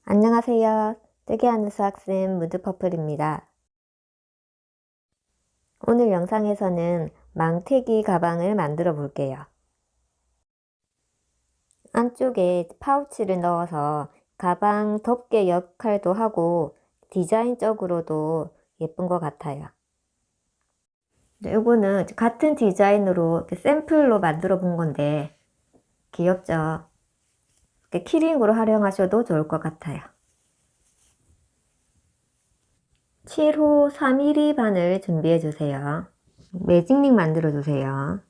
안녕하세요. 뜨개하는 수학쌤 무드퍼플입니다. 오늘 영상에서는 망태기 가방을 만들어 볼게요. 안쪽에 파우치를 넣어서 가방 덮개 역할도 하고 디자인적으로도 예쁜 것 같아요. 이거는 같은 디자인으로 샘플로 만들어 본 건데 귀엽죠? 키링으로 활용하셔도 좋을 것 같아요. 7호 3mm 바늘 준비해 주세요. 매직링 만들어 주세요.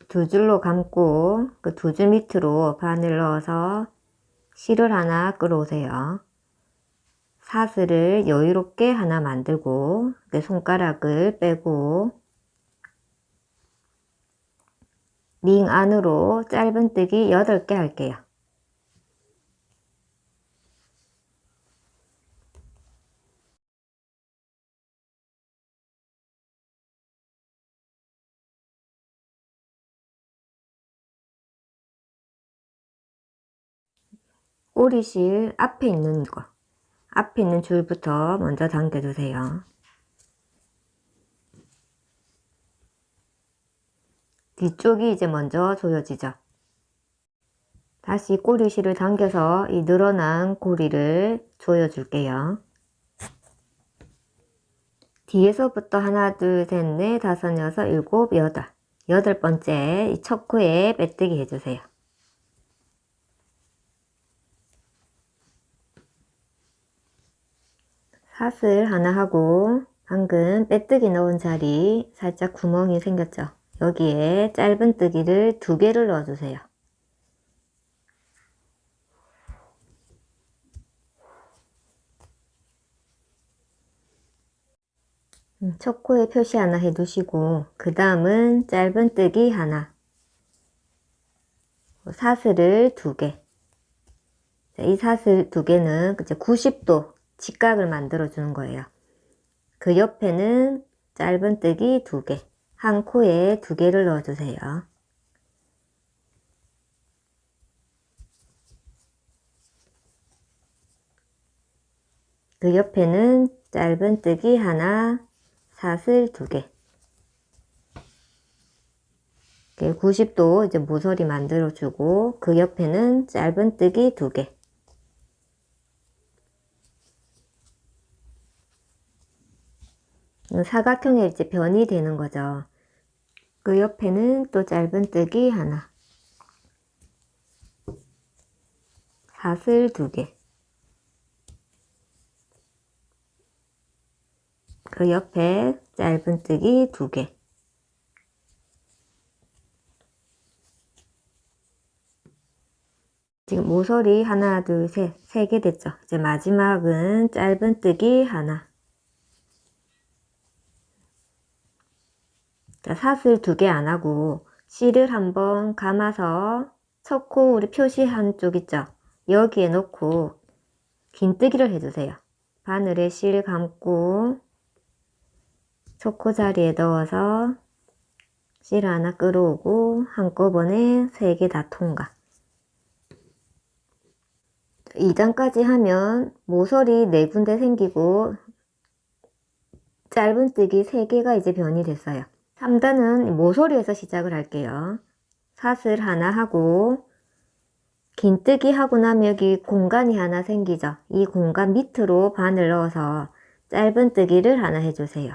두 줄로 감고 그 두 줄 밑으로 바늘 넣어서 실을 하나 끌어오세요. 사슬을 여유롭게 하나 만들고 손가락을 빼고 링 안으로 짧은뜨기 8개 할게요. 꼬리실 앞에 있는 거, 앞에 있는 줄부터 먼저 당겨주세요. 뒤쪽이 이제 먼저 조여지죠. 다시 꼬리실을 당겨서 이 늘어난 고리를 조여줄게요. 뒤에서부터 하나, 둘, 셋, 넷, 다섯, 여섯, 일곱, 여덟. 8번째 이 첫 코에 빼뜨기 해주세요. 사슬 하나 하고 방금 빼뜨기 넣은 자리 살짝 구멍이 생겼죠. 여기에 짧은뜨기를 2개를 넣어주세요. 첫 코에 표시 하나 해두시고 그 다음은 짧은뜨기 하나, 사슬을 2개. 이 사슬 2개는 90도 직각을 만들어 주는 거예요. 그 옆에는 짧은뜨기 2개, 한 코에 2개를 넣어 주세요. 그 옆에는 짧은뜨기 하나, 사슬 2개. 90도 이제 모서리 만들어 주고 그 옆에는 짧은뜨기 2개. 사각형에 이제 변이 되는 거죠. 그 옆에는 또 짧은뜨기 하나, 사슬 2개. 그 옆에 짧은뜨기 2개. 지금 모서리 하나, 둘, 셋, 3개 됐죠. 이제 마지막은 짧은뜨기 하나. 자, 사슬 2개 안 하고 실을 한번 감아서 첫 코 우리 표시한 쪽 있죠. 여기에 놓고 긴뜨기를 해주세요. 바늘에 실 감고 첫 코 자리에 넣어서 실 하나 끌어오고 한꺼번에 3개 다 통과. 2단까지 하면 모서리 4군데 생기고 짧은뜨기 3개가 이제 변이 됐어요. 3단은 모서리에서 시작을 할게요. 사슬 하나 하고 긴뜨기 하고 나면 여기 공간이 하나 생기죠. 이 공간 밑으로 바늘 넣어서 짧은뜨기를 하나 해주세요.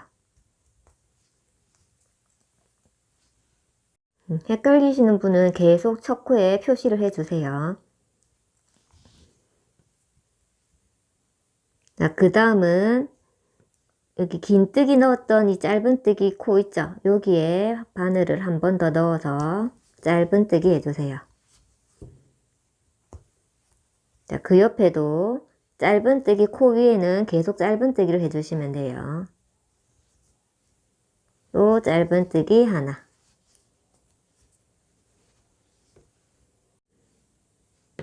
헷갈리시는 분은 계속 첫 코에 표시를 해주세요. 자, 그 다음은 여기 긴뜨기 넣었던 이 짧은뜨기 코 있죠? 여기에 바늘을 한 번 더 넣어서 짧은뜨기 해주세요. 자, 그 옆에도 짧은뜨기 코 위에는 계속 짧은뜨기를 해주시면 돼요. 또 짧은뜨기 하나.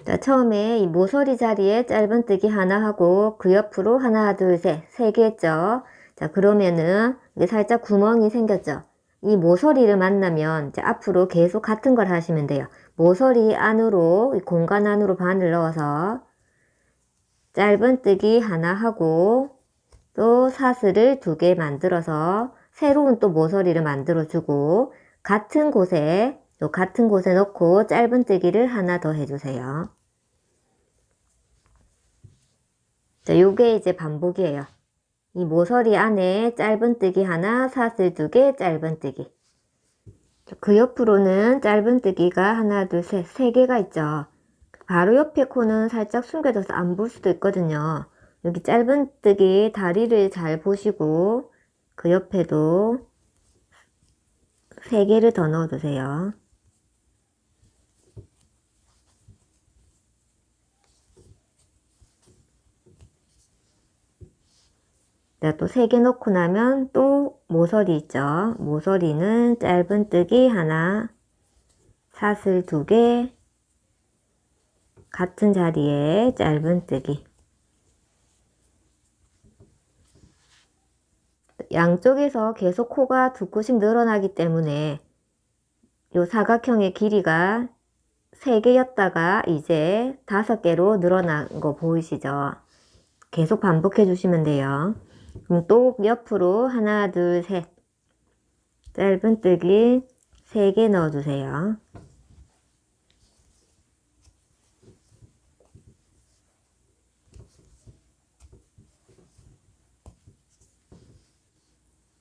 자, 처음에 이 모서리 자리에 짧은뜨기 하나 하고 그 옆으로 하나, 둘, 셋, 3개 했죠? 자, 그러면은 이게 살짝 구멍이 생겼죠? 이 모서리를 만나면 이제 앞으로 계속 같은 걸 하시면 돼요. 모서리 안으로, 이 공간 안으로 바늘 넣어서 짧은뜨기 하나 하고 또 사슬을 2개 만들어서 새로운 또 모서리를 만들어 주고 같은 곳에 넣고 짧은뜨기를 하나 더 해주세요. 자, 요게 이제 반복이에요. 이 모서리 안에 짧은뜨기 하나, 사슬 2개, 짧은뜨기. 그 옆으로는 짧은뜨기가 하나, 둘, 셋, 3개가 있죠. 바로 옆에 코는 살짝 숨겨져서 안 볼 수도 있거든요. 여기 짧은뜨기 다리를 잘 보시고 그 옆에도 3개를 더 넣어주세요. 또 3개 넣고 나면 또 모서리 있죠. 모서리는 짧은뜨기 하나, 사슬 2개, 같은 자리에 짧은뜨기. 양쪽에서 계속 코가 2코씩 늘어나기 때문에 요 사각형의 길이가 3개였다가 이제 5개로 늘어난 거 보이시죠? 계속 반복해 주시면 돼요. 그럼 또 옆으로 하나, 둘, 셋 짧은뜨기 3개 넣어주세요.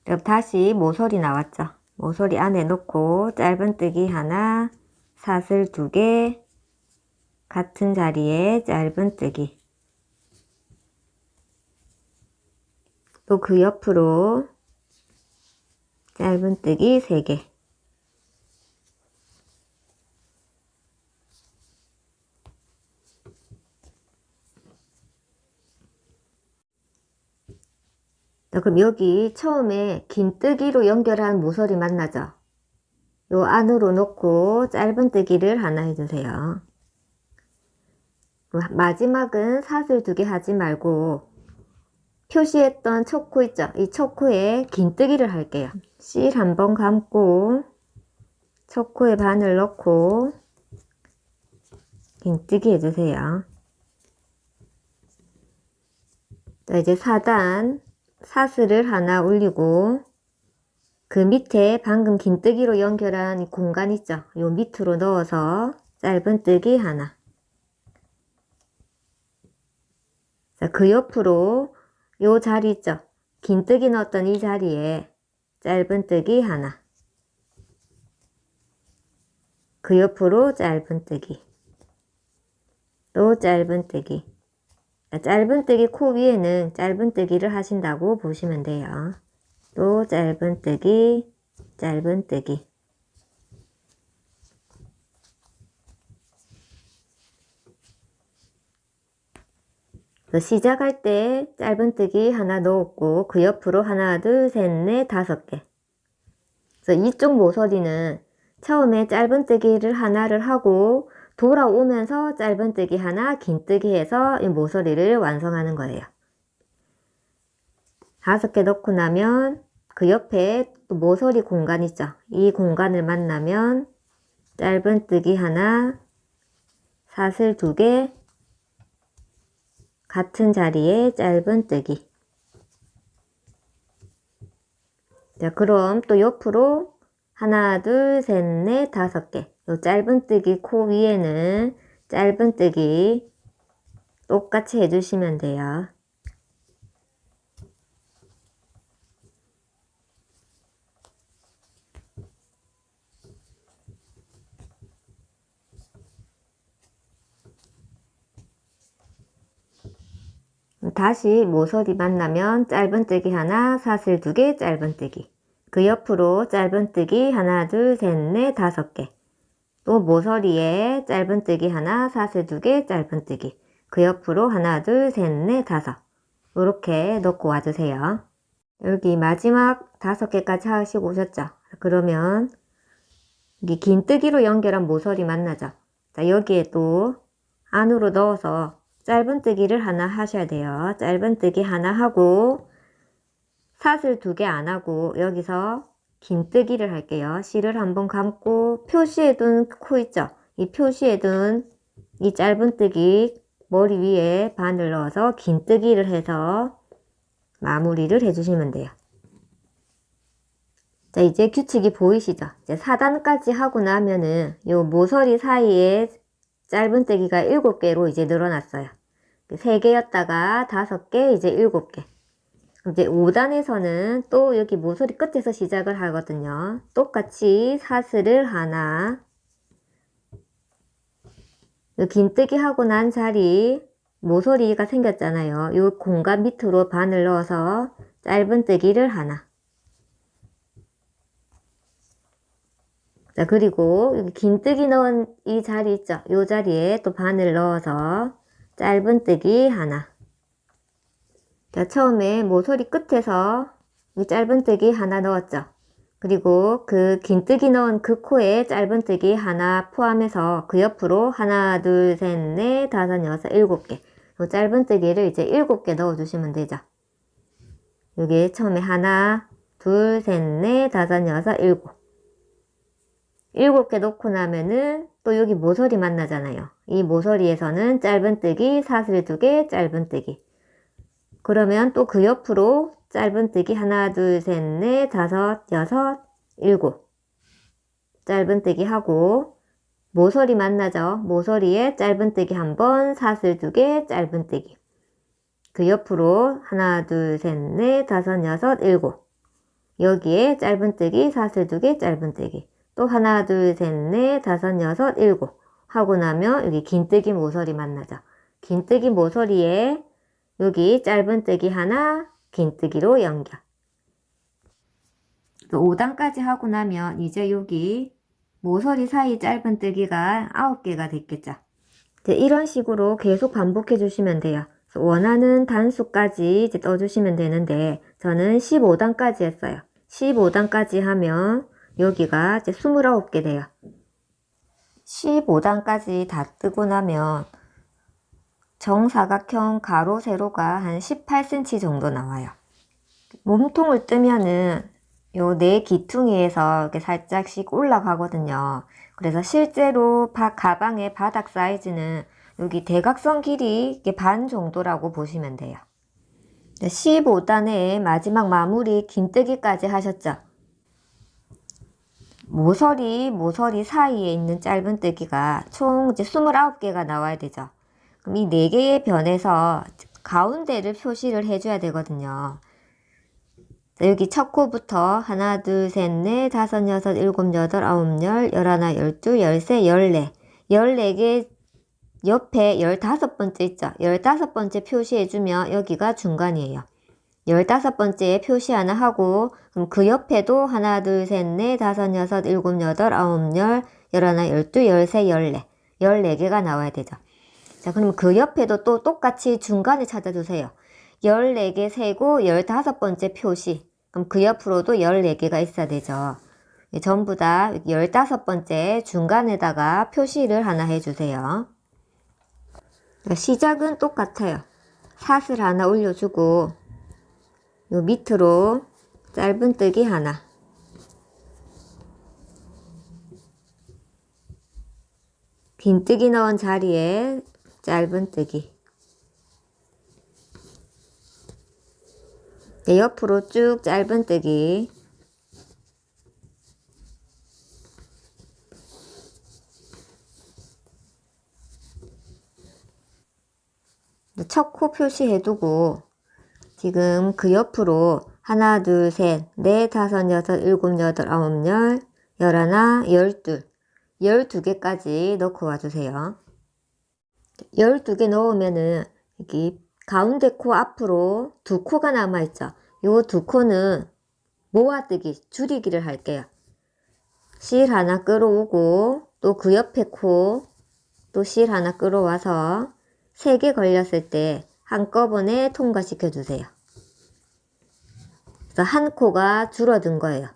그럼 다시 모서리 나왔죠? 모서리 안에 넣고 짧은뜨기 하나, 사슬 2개, 같은 자리에 짧은뜨기. 또 그 옆으로 짧은뜨기 3개. 그럼 여기 처음에 긴뜨기로 연결한 모서리 만나죠? 요 안으로 넣고 짧은뜨기를 하나 해주세요. 마지막은 사슬 2개 하지 말고 표시했던 첫 코 있죠? 이 첫 코에 긴뜨기를 할게요. 실 한번 감고 첫 코에 바늘 넣고 긴뜨기 해주세요. 자, 이제 4단 사슬을 하나 올리고 그 밑에 방금 긴뜨기로 연결한 이 공간 있죠? 요 밑으로 넣어서 짧은뜨기 하나. 자, 그 옆으로 요 자리 있죠? 긴뜨기 넣었던 이 자리에 짧은뜨기 하나. 그 옆으로 짧은뜨기. 또 짧은뜨기. 짧은뜨기 코 위에는 짧은뜨기를 하신다고 보시면 돼요. 또 짧은뜨기, 짧은뜨기. 시작할 때 짧은뜨기 하나 넣었고 그 옆으로 하나, 둘, 셋, 넷, 5개. 그래서 이쪽 모서리는 처음에 짧은뜨기를 하나를 하고 돌아오면서 짧은뜨기 하나, 긴뜨기 해서 이 모서리를 완성하는 거예요. 5개 넣고 나면 그 옆에 또 모서리 공간 있죠? 이 공간을 만나면 짧은뜨기 하나, 사슬 2개, 같은 자리에 짧은뜨기. 자, 그럼 또 옆으로 하나, 둘, 셋, 넷, 5개. 요 짧은뜨기 코 위에는 짧은뜨기 똑같이 해주시면 돼요. 다시 모서리 만나면 짧은뜨기 하나, 사슬 2개, 짧은뜨기. 그 옆으로 짧은뜨기 하나, 둘, 셋, 넷, 5개. 또 모서리에 짧은뜨기 하나, 사슬 2개, 짧은뜨기. 그 옆으로 하나, 둘, 셋, 넷, 5. 이렇게 넣고 와주세요. 여기 마지막 5개까지 하시고 오셨죠? 그러면 여기 긴뜨기로 연결한 모서리 만나죠? 자, 여기에 또 안으로 넣어서 짧은뜨기를 하나 하셔야 돼요. 짧은뜨기 하나 하고 사슬 2개 안 하고 여기서 긴뜨기를 할게요. 실을 한번 감고 표시해둔 코 있죠? 이 표시해둔 이 짧은뜨기 머리 위에 바늘 넣어서 긴뜨기를 해서 마무리를 해주시면 돼요. 자, 이제 규칙이 보이시죠? 이제 4단까지 하고 나면은 요 모서리 사이에 짧은뜨기가 7개로 이제 늘어났어요. 3개였다가 5개, 이제 7개. 이제 5단에서는 또 여기 모서리 끝에서 시작을 하거든요. 똑같이 사슬을 하나, 긴뜨기 하고 난 자리 모서리가 생겼잖아요. 이 공간 밑으로 바늘 넣어서 짧은뜨기를 하나. 자, 그리고 여기 긴뜨기 넣은 이 자리 있죠? 이 자리에 또 바늘 넣어서 짧은뜨기 하나. 자, 처음에 모서리 끝에서 이 짧은뜨기 하나 넣었죠? 그리고 그 긴뜨기 넣은 그 코에 짧은뜨기 하나 포함해서 그 옆으로 하나, 둘, 셋, 넷, 다섯, 여섯, 7개. 이 짧은뜨기를 이제 7개 넣어주시면 되죠. 여기 처음에 하나, 둘, 셋, 넷, 다섯, 여섯, 7. 7개 놓고 나면은 또 여기 모서리 만나잖아요. 이 모서리에서는 짧은뜨기, 사슬 2개, 짧은뜨기. 그러면 또 그 옆으로 짧은뜨기 하나, 둘, 셋, 넷, 다섯, 여섯, 7. 짧은뜨기 하고 모서리 만나죠. 모서리에 짧은뜨기 한 번, 사슬 2개, 짧은뜨기. 그 옆으로 하나, 둘, 셋, 넷, 다섯, 여섯, 7. 여기에 짧은뜨기, 사슬 2개, 짧은뜨기. 또 하나, 둘, 셋, 넷, 다섯, 여섯, 7. 하고 나면 여기 긴뜨기 모서리 만나죠. 긴뜨기 모서리에 여기 짧은뜨기 하나, 긴뜨기로 연결. 5단까지 하고 나면 이제 여기 모서리 사이 짧은뜨기가 9개가 됐겠죠. 이런 식으로 계속 반복해 주시면 돼요. 원하는 단수까지 이제 떠주시면 되는데 저는 15단까지 했어요. 15단까지 하면 여기가 이제 29개 돼요. 15단까지 다 뜨고 나면 정사각형 가로 세로가 한 18cm 정도 나와요. 몸통을 뜨면은 요 내 귀퉁이에서 이렇게 살짝씩 올라가거든요. 그래서 실제로 가방의 바닥 사이즈는 여기 대각선 길이 이렇게 반 정도라고 보시면 돼요. 15단의 마지막 마무리 긴뜨기까지 하셨죠? 모서리 사이에 있는 짧은뜨기가 총 이제 29개가 나와야 되죠. 그럼 이 4개의 변에서 가운데를 표시를 해줘야 되거든요. 여기 첫 코부터 하나, 둘, 셋, 넷, 다섯, 여섯, 일곱, 여덟, 아홉, 열, 열하나, 열둘, 열세, 열네. 14개 옆에 15번째 있죠? 15번째 표시해주면 여기가 중간이에요. 15번째에 표시 하나 하고, 그럼 그 옆에도 하나, 둘, 셋, 넷, 다섯, 여섯, 일곱, 여덟, 아홉, 열, 열하나, 열둘, 열세, 열네. 14개가 나와야 되죠. 자, 그럼 그 옆에도 또 똑같이 중간에 찾아주세요. 14개 세고 15번째 표시. 그럼 그 옆으로도 14개가 있어야 되죠. 전부 다 15번째 중간에다가 표시를 하나 해주세요. 시작은 똑같아요. 사슬 하나 올려주고 요 밑으로 짧은뜨기 하나. 긴뜨기 넣은 자리에 짧은뜨기. 옆으로 쭉 짧은뜨기. 첫 코 표시해두고 지금 그 옆으로 하나, 둘, 셋, 넷, 다섯, 여섯, 일곱, 여덟, 아홉, 열, 열하나, 열둘, 12개까지 넣고 와주세요. 12개 넣으면은 여기 가운데 코 앞으로 2코가 남아있죠. 요 2코는 모아뜨기, 줄이기를 할게요. 실 하나 끌어오고 또 그 옆에 코 또 실 하나 끌어와서 3개 걸렸을 때 한꺼번에 통과시켜 주세요. 그래서 한 코가 줄어든 거예요.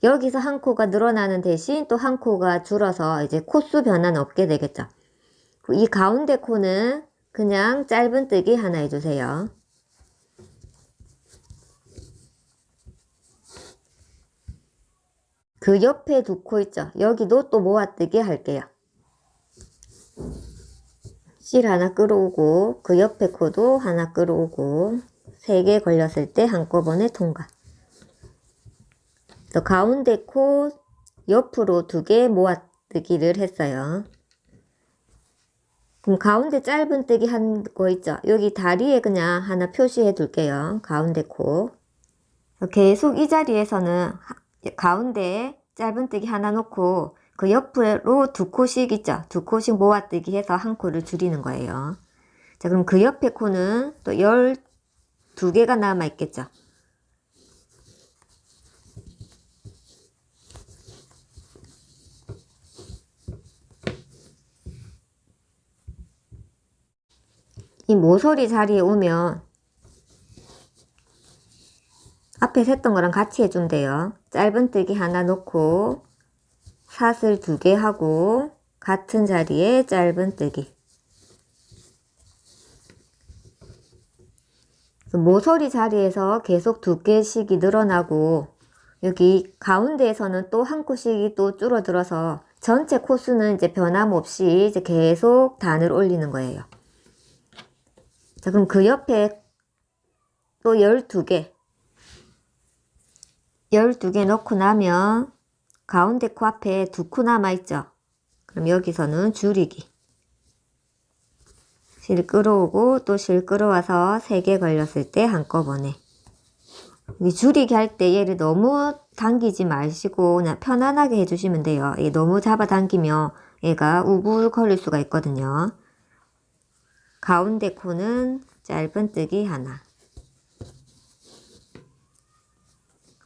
여기서 한 코가 늘어나는 대신 또 한 코가 줄어서 이제 코수 변화는 없게 되겠죠. 이 가운데 코는 그냥 짧은뜨기 하나 해주세요. 그 옆에 두 코 있죠? 여기도 또 모아뜨기 할게요. 실 하나 끌어오고 그 옆에 코도 하나 끌어오고 3개 걸렸을 때 한꺼번에 통과. 또 가운데 코 옆으로 2개 모아뜨기를 했어요. 그럼 가운데 짧은뜨기 한 거 있죠? 여기 다리에 그냥 하나 표시해 둘게요. 가운데 코. 계속 이 자리에서는 가운데 짧은뜨기 하나 놓고 그 옆으로 2코씩 있죠? 2코씩 모아뜨기 해서 한 코를 줄이는 거예요. 자, 그럼 그 옆에 코는 또 12개가 남아 있겠죠? 이 모서리 자리에 오면 앞에 셌던 거랑 같이 해주면 돼요. 짧은뜨기 하나 놓고 사슬 2개 하고 같은 자리에 짧은뜨기. 모서리 자리에서 계속 2개씩이 늘어나고 여기 가운데에서는 또 한 코씩이 또 줄어들어서 전체 코수는 이제 변함없이 이제 계속 단을 올리는 거예요. 자, 그럼 그 옆에 또 12개. 12개 넣고 나면 가운데 코 앞에 2코 남아있죠? 그럼 여기서는 줄이기. 실 끌어오고 또 실 끌어와서 3개 걸렸을 때 한꺼번에. 이 줄이기 할 때 얘를 너무 당기지 마시고 그냥 편안하게 해주시면 돼요. 얘 너무 잡아당기면 얘가 우글 걸릴 수가 있거든요. 가운데 코는 짧은뜨기 하나.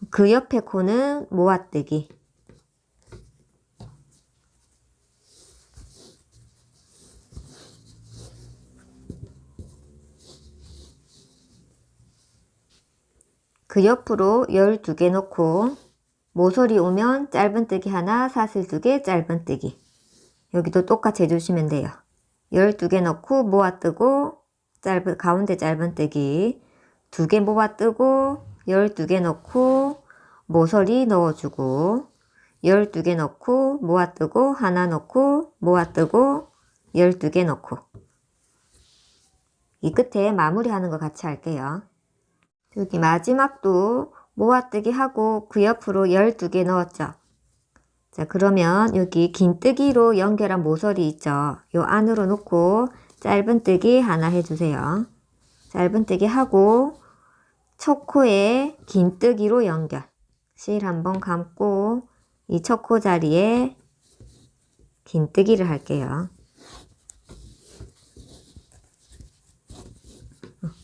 그 옆에 코는 모아뜨기. 그 옆으로 12개 놓고 모서리 오면 짧은뜨기 하나, 사슬 2개, 짧은뜨기. 여기도 똑같이 해주시면 돼요. 12개 넣고 모아뜨고 가운데 짧은뜨기 2개 모아뜨고 12개 넣고 모서리 넣어주고 12개 넣고 모아뜨고 하나 넣고 모아뜨고 12개 넣고 이 끝에 마무리하는 거 같이 할게요. 여기 마지막도 모아뜨기 하고 그 옆으로 12개 넣었죠. 자, 그러면 여기 긴뜨기로 연결한 모서리 있죠. 요 안으로 놓고 짧은뜨기 하나 해주세요. 짧은뜨기 하고 첫 코에 긴뜨기로 연결. 실 한번 감고 이 첫 코 자리에 긴뜨기를 할게요.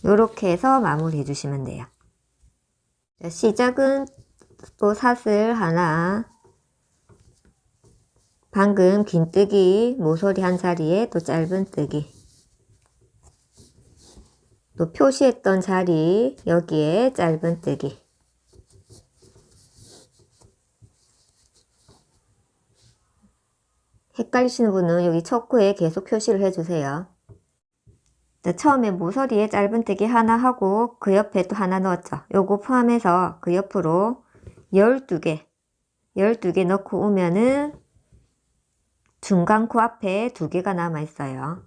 요렇게 해서 마무리 해주시면 돼요. 자, 시작은 또 사슬 하나, 방금 긴뜨기 모서리 한 자리에 또 짧은뜨기, 또 표시했던 자리 여기에 짧은뜨기. 헷갈리시는 분은 여기 첫 코에 계속 표시를 해주세요. 자, 처음에 모서리에 짧은뜨기 하나 하고 그 옆에 또 하나 넣었죠. 요거 포함해서 그 옆으로 12개 넣고 오면은 중간 코 앞에 2개가 남아 있어요.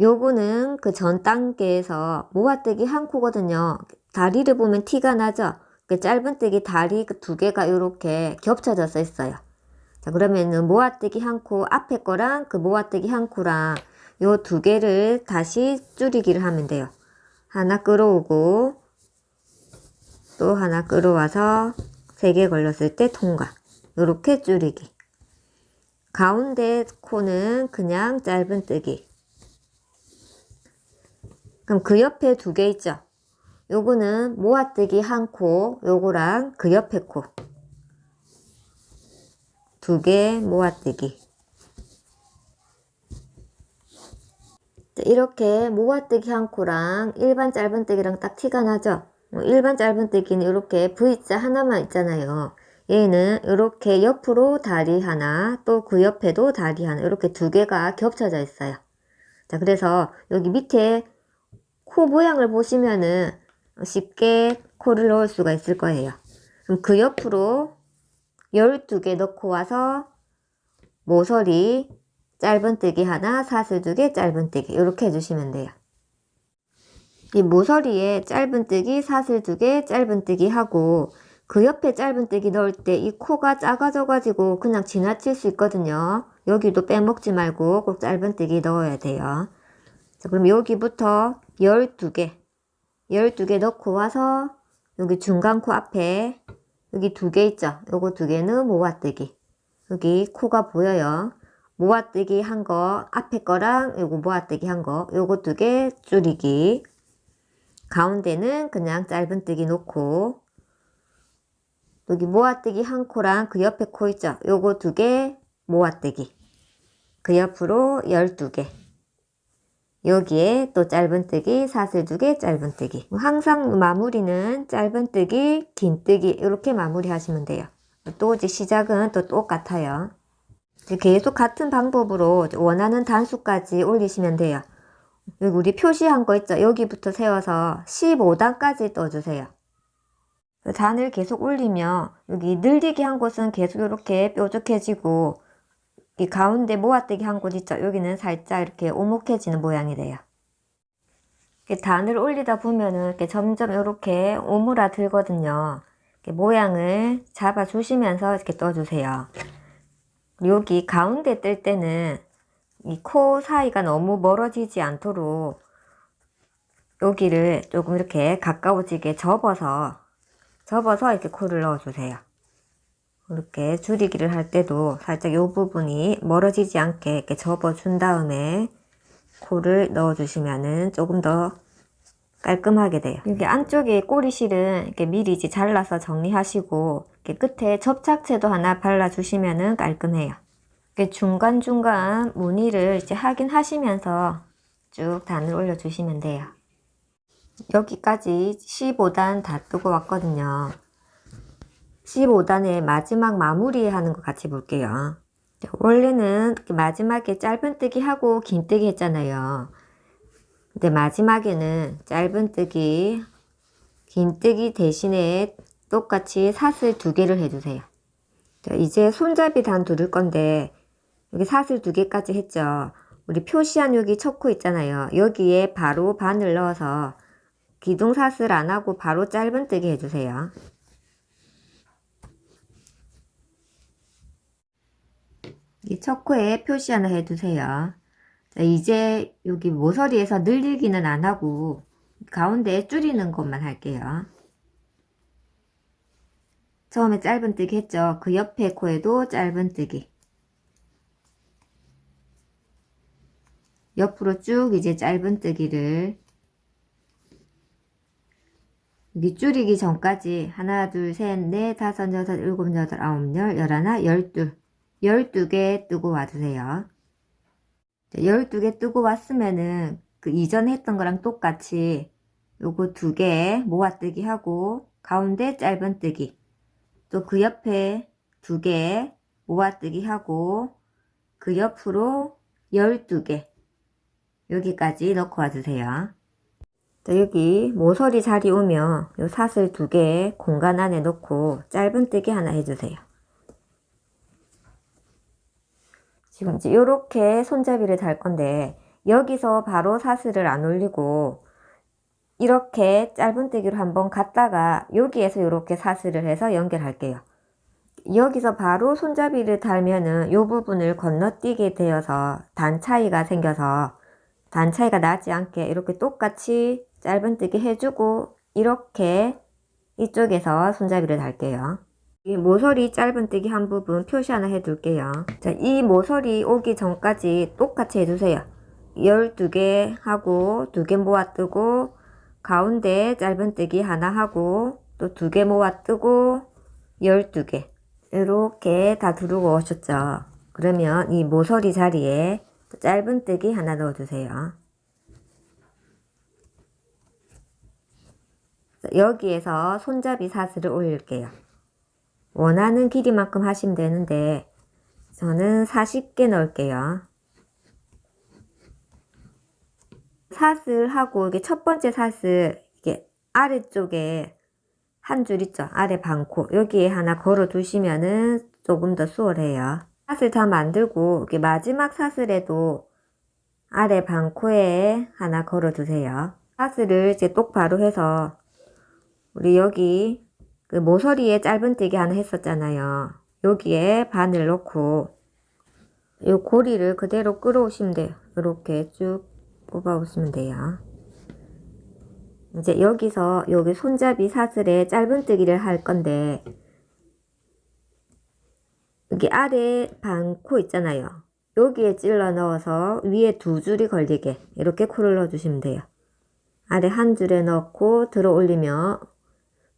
요거는 그 전 단계에서 모아뜨기 한 코거든요. 다리를 보면 티가 나죠? 그 짧은뜨기 다리 2개가 이렇게 겹쳐져서 있어요. 자, 그러면은 모아뜨기 한 코 앞에 거랑 그 모아뜨기 한 코랑 요 2개를 다시 줄이기를 하면 돼요. 하나 끌어오고 또 하나 끌어와서 3개 걸렸을 때 통과. 요렇게 줄이기. 가운데 코는 그냥 짧은뜨기. 그럼 그 옆에 2개 있죠? 요거는 모아뜨기 한 코, 요거랑 그 옆에 코 2개 모아뜨기. 이렇게 모아뜨기 한 코랑 일반 짧은뜨기랑 딱 티가 나죠? 일반 짧은뜨기는 이렇게 V자 하나만 있잖아요. 얘는 이렇게 옆으로 다리 하나, 또 그 옆에도 다리 하나, 이렇게 2개가 겹쳐져 있어요. 자, 그래서 여기 밑에 코 모양을 보시면은 쉽게 코를 넣을 수가 있을 거예요. 그럼 그 옆으로 12개 넣고 와서 모서리 짧은뜨기 하나, 사슬 2개, 짧은뜨기 이렇게 해주시면 돼요. 이 모서리에 짧은뜨기, 사슬 2개, 짧은뜨기 하고 그 옆에 짧은뜨기 넣을 때 이 코가 작아져 가지고 그냥 지나칠 수 있거든요. 여기도 빼먹지 말고 꼭 짧은뜨기 넣어야 돼요. 자, 그럼 여기부터 12개 넣고 와서 여기 중간 코 앞에 여기 2개 있죠? 요거 2개는 모아뜨기. 여기 코가 보여요. 모아뜨기 한 거 앞에 거랑 요거 모아뜨기 한 거 요거 2개 줄이기. 가운데는 그냥 짧은뜨기 놓고 여기 모아뜨기 한 코랑 그 옆에 코 있죠? 요거 2개 모아뜨기. 그 옆으로 12개. 여기에 또 짧은뜨기, 사슬 2개, 짧은뜨기. 항상 마무리는 짧은뜨기, 긴뜨기 이렇게 마무리 하시면 돼요. 또 이제 시작은 또 똑같아요. 계속 같은 방법으로 원하는 단수까지 올리시면 돼요. 여기 우리 표시한 거 있죠? 여기부터 세워서 15단까지 떠주세요. 단을 계속 올리면 여기 늘리기 한 곳은 계속 이렇게 뾰족해지고 이 가운데 모아뜨기 한 곳 있죠? 여기는 살짝 이렇게 오목해지는 모양이 돼요. 단을 올리다 보면은 이렇게 점점 이렇게 오므라들거든요. 모양을 잡아주시면서 이렇게 떠주세요. 여기 가운데 뜰 때는 이 코 사이가 너무 멀어지지 않도록 여기를 조금 이렇게 가까워지게 접어서 이렇게 코를 넣어주세요. 이렇게 줄이기를 할 때도 살짝 이 부분이 멀어지지 않게 이렇게 접어준 다음에 코를 넣어주시면은 조금 더 깔끔하게 돼요. 여기 안쪽에 꼬리실은 이렇게 미리 이제 잘라서 정리하시고 이렇게 끝에 접착제도 하나 발라주시면은 깔끔해요. 이렇게 중간중간 무늬를 이제 확인하시면서 쭉 단을 올려주시면 돼요. 여기까지 15단 다 뜨고 왔거든요. 15단의 마지막 마무리하는 거 같이 볼게요. 원래는 마지막에 짧은뜨기 하고 긴뜨기 했잖아요. 근데 마지막에는 짧은뜨기, 긴뜨기 대신에 똑같이 사슬 2개를 해주세요. 자, 이제 손잡이 단 두를 건데 여기 사슬 2개까지 했죠. 우리 표시한 여기 첫 코 있잖아요. 여기에 바로 바늘 넣어서 기둥사슬 안 하고 바로 짧은뜨기 해주세요. 이 첫 코에 표시 하나 해두세요. 자, 이제 여기 모서리에서 늘리기는 안 하고 가운데 줄이는 것만 할게요. 처음에 짧은뜨기 했죠. 그 옆에 코에도 짧은뜨기. 옆으로 쭉 이제 짧은뜨기를 여기 줄이기 전까지 하나, 둘, 셋, 넷, 다섯, 여섯, 일곱, 여덟, 아홉, 열, 열하나, 12개 뜨고 와주세요. 12개 뜨고 왔으면은 그 이전에 했던 거랑 똑같이 요거 2개 모아뜨기 하고 가운데 짧은뜨기 또 그 옆에 2개 모아뜨기 하고 그 옆으로 12개 여기까지 넣고 와주세요. 자, 여기 모서리 자리 오면 요 사슬 2개 공간 안에 넣고 짧은뜨기 하나 해주세요. 지금 이제 요렇게 손잡이를 달 건데 여기서 바로 사슬을 안 올리고 이렇게 짧은뜨기로 한번 갔다가 여기에서 이렇게 사슬을 해서 연결할게요. 여기서 바로 손잡이를 달면은 요 부분을 건너뛰게 되어서 단 차이가 생겨서 단 차이가 나지 않게 이렇게 똑같이 짧은뜨기 해주고 이렇게 이쪽에서 손잡이를 달게요. 이 모서리 짧은뜨기 한 부분 표시 하나 해둘게요. 자, 이 모서리 오기 전까지 똑같이 해주세요. 12개 하고 2개 모아 뜨고 가운데 짧은뜨기 하나 하고 또 2개 모아 뜨고 12개 이렇게 다 두르고 오셨죠. 그러면 이 모서리 자리에 짧은뜨기 하나 넣어주세요. 여기에서 손잡이 사슬을 올릴게요. 원하는 길이만큼 하시면 되는데 저는 40개 넣을게요. 사슬하고 이게 첫 번째 사슬 이게 아래쪽에 한 줄 있죠? 아래 반코. 여기에 하나 걸어 두시면은 조금 더 수월해요. 사슬 다 만들고, 이렇게 마지막 사슬에도 아래 반코에 하나 걸어 두세요. 사슬을 이제 똑바로 해서, 우리 여기 그 모서리에 짧은뜨기 하나 했었잖아요. 여기에 바늘 넣고, 요 고리를 그대로 끌어오시면 돼요. 이렇게 쭉 뽑아 오시면 돼요. 이제 여기서 여기 손잡이 사슬에 짧은뜨기를 할 건데, 여기 아래 반코 있잖아요. 여기에 찔러 넣어서 위에 두 줄이 걸리게 이렇게 코를 넣어 주시면 돼요. 아래 한 줄에 넣고 들어 올리면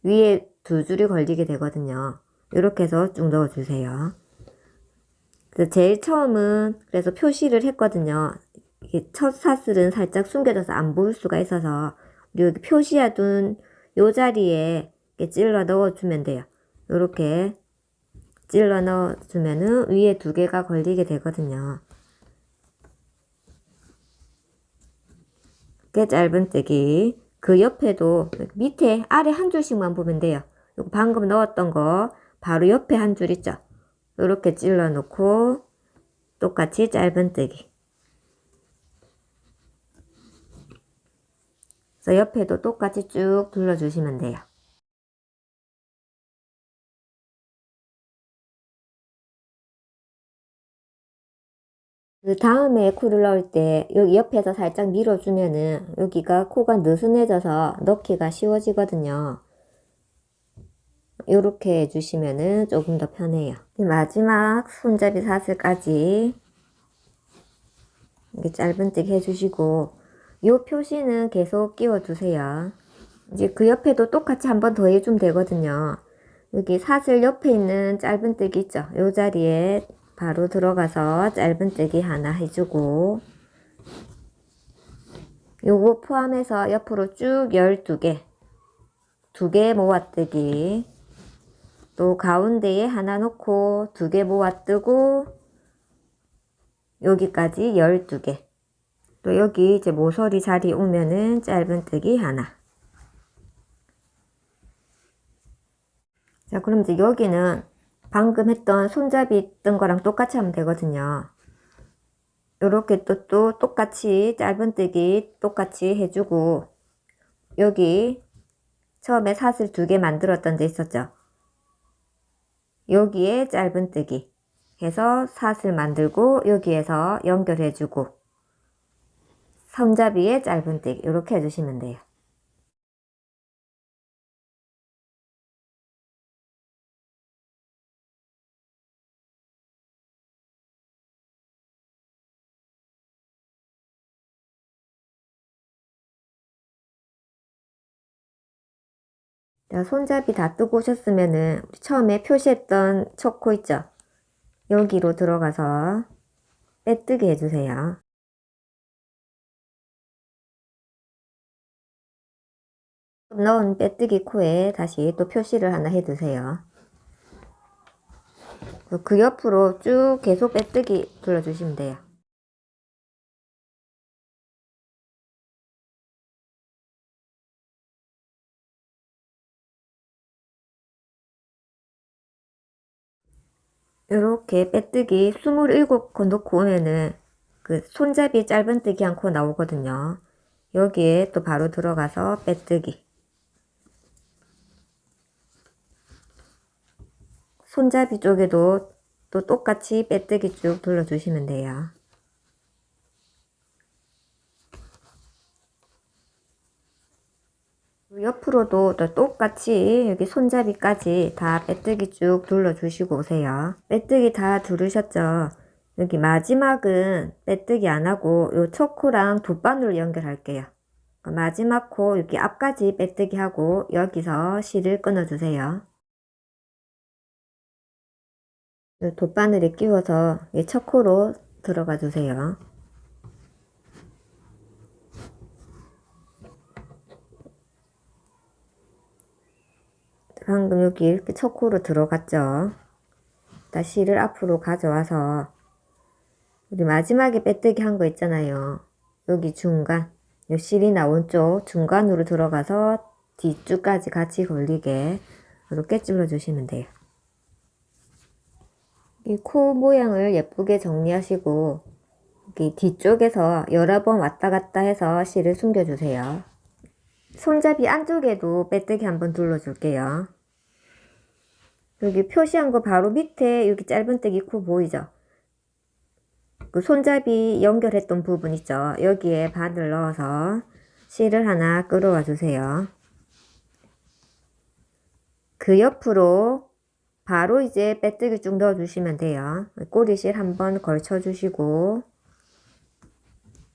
위에 두 줄이 걸리게 되거든요. 이렇게 해서 쭉 넣어 주세요. 그래서 제일 처음은 그래서 표시를 했거든요. 이게 첫 사슬은 살짝 숨겨져서 안 보일 수가 있어서 우리 여기 표시해둔 요 자리에 찔러 넣어주면 돼요. 이렇게 찔러 넣어주면은 위에 두 개가 걸리게 되거든요. 이렇게 짧은뜨기. 그 옆에도 밑에 아래 한 줄씩만 보면 돼요. 요거 방금 넣었던 거 바로 옆에 한 줄 있죠. 이렇게 찔러 놓고 똑같이 짧은뜨기. 그래서 옆에도 똑같이 쭉 둘러주시면 돼요. 그 다음에 코를 넣을 때 여기 옆에서 살짝 밀어주면은 여기가 코가 느슨해져서 넣기가 쉬워지거든요. 이렇게 해주시면은 조금 더 편해요. 마지막 손잡이 사슬까지 이렇게 짧은뜨기 해주시고 이 표시는 계속 끼워두세요. 이제 그 옆에도 똑같이 한 번 더 해주면 되거든요. 여기 사슬 옆에 있는 짧은뜨기 있죠? 이 자리에 바로 들어가서 짧은뜨기 하나 해주고 요거 포함해서 옆으로 쭉 12개 2개 모아뜨기 또 가운데에 하나 놓고 2개 모아뜨고 여기까지 12개 또 여기 이제 모서리 자리 오면은 짧은뜨기 하나. 자, 그럼 이제 여기는 방금 했던 손잡이 뜬 거랑 똑같이 하면 되거든요. 요렇게 또 똑같이 짧은뜨기 똑같이 해주고 여기 처음에 사슬 2개 만들었던 데 있었죠. 여기에 짧은뜨기 해서 사슬 만들고 여기에서 연결해주고 손잡이에 짧은뜨기 이렇게 해주시면 돼요. 자, 손잡이 다 뜨고 오셨으면은 처음에 표시했던 첫 코 있죠? 여기로 들어가서 빼뜨기 해주세요. 넣은 빼뜨기 코에 다시 또 표시를 하나 해두세요. 그 옆으로 쭉 계속 빼뜨기 둘러주시면 돼요. 이렇게 빼뜨기 27코 놓고 오면은 그 손잡이 짧은뜨기 한 코 나오거든요. 여기에 또 바로 들어가서 빼뜨기. 손잡이 쪽에도 또 똑같이 빼뜨기 쭉 둘러주시면 돼요. 옆으로도 또 똑같이 여기 손잡이까지 다 빼뜨기 쭉 둘러주시고 오세요. 빼뜨기 다 두르셨죠? 여기 마지막은 빼뜨기 안하고 요 첫 코랑 돗바늘로 연결할게요. 마지막 코 여기 앞까지 빼뜨기 하고 여기서 실을 끊어주세요. 돗바늘에 끼워서 첫 코로 들어가 주세요. 방금 여기 이렇게 첫 코로 들어갔죠. 다시 실을 앞으로 가져와서 우리 마지막에 빼뜨기 한 거 있잖아요. 여기 중간 요 실이 나온 쪽 중간으로 들어가서 뒤쪽까지 같이 걸리게 이렇게 찔러주시면 돼요. 이 코 모양을 예쁘게 정리하시고 여기 뒤쪽에서 여러 번 왔다 갔다 해서 실을 숨겨주세요. 손잡이 안쪽에도 빼뜨기 한번 둘러줄게요. 여기 표시한 거 바로 밑에 여기 짧은뜨기 코 보이죠? 그 손잡이 연결했던 부분 있죠? 여기에 바늘 넣어서 실을 하나 끌어와 주세요. 그 옆으로 바로 이제 빼뜨기 쭉 넣어주시면 돼요. 꼬리실 한번 걸쳐주시고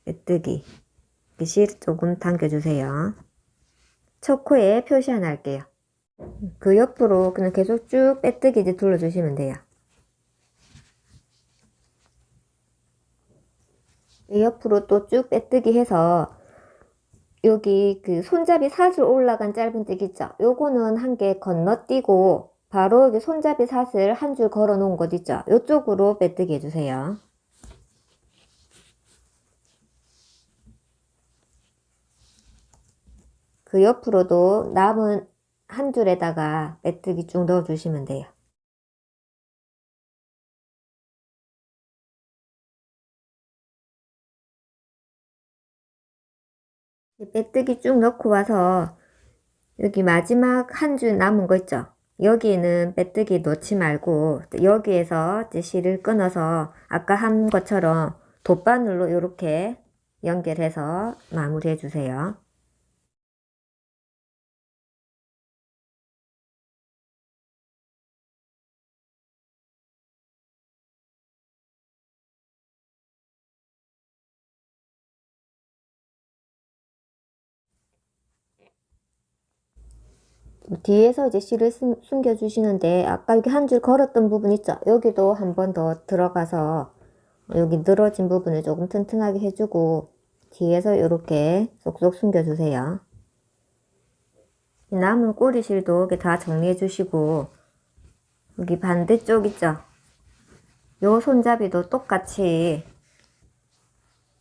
빼뜨기 실 조금 당겨주세요. 첫 코에 표시 하나 할게요. 그 옆으로 그냥 계속 쭉 빼뜨기 이제 둘러주시면 돼요. 이 옆으로 또 쭉 빼뜨기 해서 여기 그 손잡이 사슬 올라간 짧은뜨기 있죠? 요거는 한 개 건너뛰고 바로 여기 손잡이 사슬 한 줄 걸어 놓은 곳 있죠? 요쪽으로 빼뜨기 해주세요. 그 옆으로도 남은 한 줄에다가 빼뜨기 쭉 넣어 주시면 돼요. 빼뜨기 쭉 넣고 와서 여기 마지막 한 줄 남은 거 있죠? 여기에는 빼뜨기 넣지 말고 여기에서 이제 실을 끊어서 아까 한 것처럼 돗바늘로 이렇게 연결해서 마무리해 주세요. 뒤에서 이제 실을 숨겨 주시는데 아까 여기 한 줄 걸었던 부분 있죠? 여기도 한 번 더 들어가서 여기 늘어진 부분을 조금 튼튼하게 해주고 뒤에서 이렇게 쏙쏙 숨겨 주세요. 남은 꼬리실도 이렇게 다 정리해 주시고 여기 반대쪽 있죠? 요 손잡이도 똑같이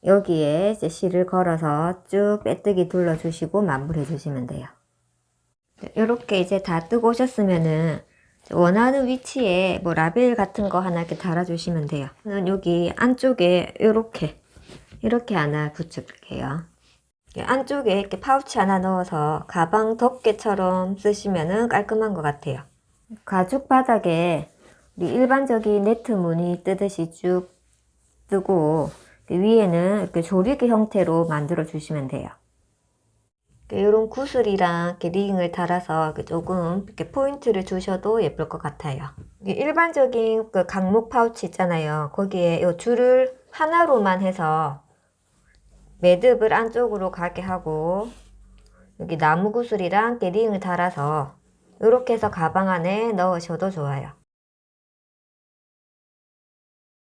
여기에 이제 실을 걸어서 쭉 빼뜨기 둘러 주시고 마무리해 주시면 돼요. 이렇게 이제 다 뜨고 오셨으면은 원하는 위치에 뭐 라벨 같은 거 하나 이렇게 달아 주시면 돼요. 저는 여기 안쪽에 이렇게 하나 붙여볼게요. 안쪽에 이렇게 파우치 하나 넣어서 가방 덮개처럼 쓰시면은 깔끔한 것 같아요. 가죽 바닥에 우리 일반적인 네트 무늬 뜨듯이 쭉 뜨고 위에는 이렇게 조리개 형태로 만들어 주시면 돼요. 이런 구슬이랑 이렇게 링을 달아서 조금 이렇게 포인트를 주셔도 예쁠 것 같아요. 일반적인 그 강목 파우치 있잖아요. 거기에 이 줄을 하나로만 해서 매듭을 안쪽으로 가게 하고 여기 나무 구슬이랑 이렇게 링을 달아서 이렇게 해서 가방 안에 넣으셔도 좋아요.